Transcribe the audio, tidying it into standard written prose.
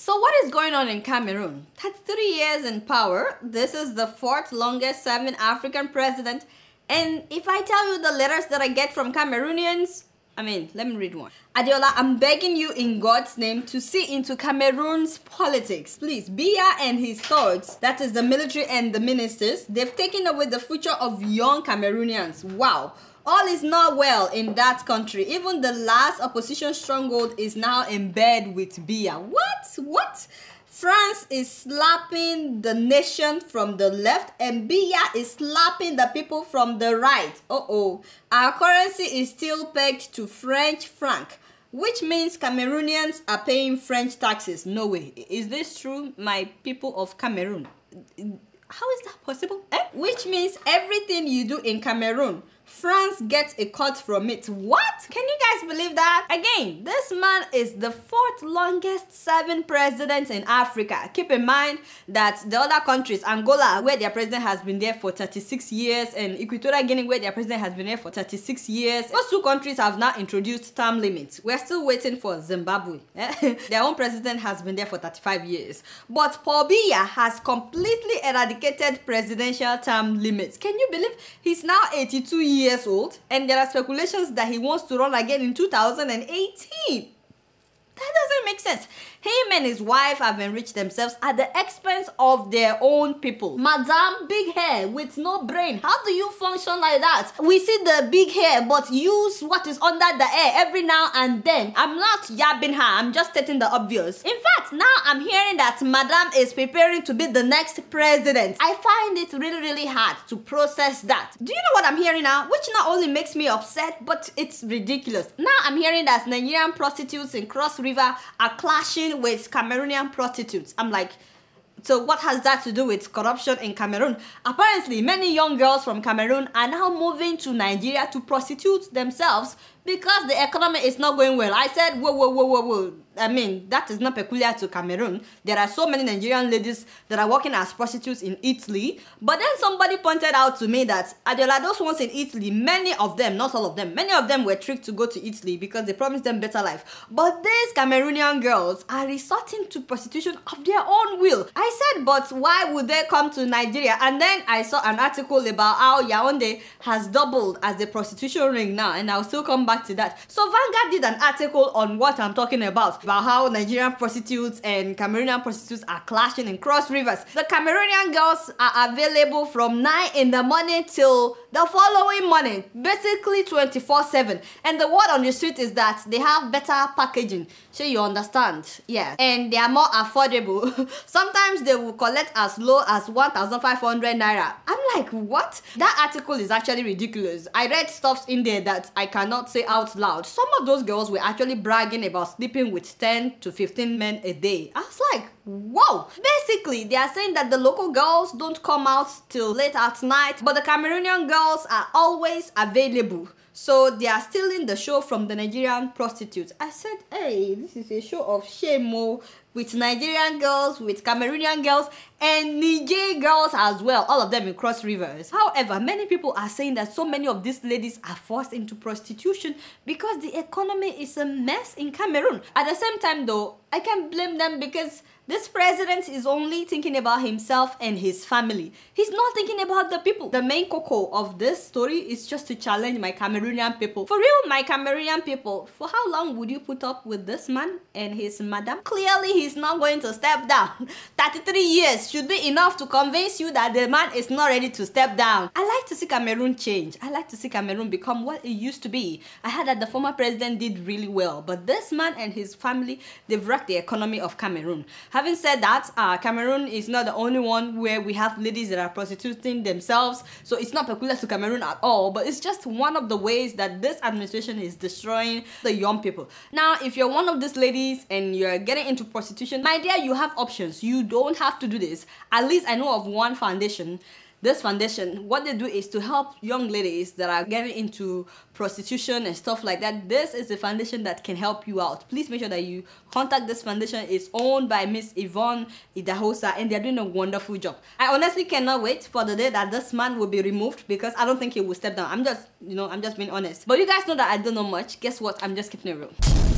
So what is going on in Cameroon? 33 years in power. This is the fourth longest serving African president. And if I tell you the letters that I get from Cameroonians, let me read one. Adiola, I'm begging you in God's name to see into Cameroon's politics. Please, Biya and his thugs, that is the military and the ministers, they've taken away the future of young Cameroonians. Wow. All is not well in that country. Even the last opposition stronghold is now in bed with Biya. What? France is slapping the nation from the left and Biya is slapping the people from the right. Our currency is still pegged to French franc, which means Cameroonians are paying French taxes. No way. Is this true, my people of Cameroon? How is that possible? Which means everything you do in Cameroon, France gets a cut from it. What? Can you guys believe that? Again, this man is the fourth longest serving president in Africa. Keep in mind that the other countries, Angola, where their president has been there for 36 years, and Equatorial Guinea, where their president has been there for 36 years, those two countries have now introduced term limits. We're still waiting for Zimbabwe. Their own president has been there for 35 years. But Paul Biya has completely eradicated presidential term limits. Can you believe he's now 82 years old, and there are speculations that he wants to run again in 2018. That doesn't make sense. Him and his wife have enriched themselves at the expense of their own people. Madam, big hair with no brain. How do you function like that? We see the big hair, but use what is under the hair every now and then. I'm not yabbing her. I'm just stating the obvious. In fact, now I'm hearing that Madam is preparing to be the next president. I find it really hard to process that. Do you know what I'm hearing now? Which not only makes me upset, but it's ridiculous. Now I'm hearing that Nigerian prostitutes in Cross River are clashing with Cameroonian prostitutes. I'm like, so what has that to do with corruption in Cameroon? Apparently, many young girls from Cameroon are now moving to Nigeria to prostitute themselves because the economy is not going well. I said, whoa. That is not peculiar to Cameroon. There are so many Nigerian ladies that are working as prostitutes in Italy. But then somebody pointed out to me that Adiola, those ones in Italy, many of them, not all of them, many of them were tricked to go to Italy because they promised them better life. But these Cameroonian girls are resorting to prostitution of their own will. I said, but why would they come to Nigeria? And then I saw an article about how Yaoundé has doubled as the prostitution ring now, and I'll still come back to that. So Vanguard did an article on what I'm talking about how Nigerian prostitutes and Cameroonian prostitutes are clashing in Cross Rivers. The Cameroonian girls are available from 9 in the morning till the following morning, basically 24/7. And the word on the street is that they have better packaging. So you understand? Yeah. And they are more affordable. Sometimes they will collect as low as 1,500 naira. I'm like, what? That article is actually ridiculous. I read stuff in there that I cannot say out loud. Some of those girls were actually bragging about sleeping with 10 to 15 men a day. I was like, whoa. Basically, they are saying that the local girls don't come out till late at night, but the Cameroonian girls are always available. So they are stealing the show from the Nigerian prostitutes. I said, hey, this is a show of shame, with Nigerian girls, with Cameroonian girls, and Niger girls as well, all of them in Cross Rivers. However, many people are saying that so many of these ladies are forced into prostitution because the economy is a mess in Cameroon. At the same time though, I can't blame them because this president is only thinking about himself and his family. He's not thinking about the people. The main cocoa of this story is just to challenge my Cameroonian people. For real, my Cameroonian people, for how long would you put up with this man and his madam? Clearly, he's not going to step down. 33 years should be enough to convince you that the man is not ready to step down. I like to see Cameroon change. I like to see Cameroon become what it used to be. I heard that the former president did really well, but this man and his family, they've wrecked the economy of Cameroon. Having said that, Cameroon is not the only one where we have ladies that are prostituting themselves, so it's not peculiar to Cameroon at all, but it's just one of the ways that this administration is destroying the young people. Now, if you're one of these ladies and you're getting into prostitution, my dear, you have options. You don't have to do this. At least I know of one foundation. This foundation, what they do is to help young ladies that are getting into prostitution and stuff like that. This is a foundation that can help you out. Please make sure that you contact this foundation. It's owned by Miss Yvonne Idahosa and they're doing a wonderful job. I honestly cannot wait for the day that this man will be removed because I don't think he will step down. I'm just being honest. But you guys know that I don't know much. Guess what? I'm just keeping it real.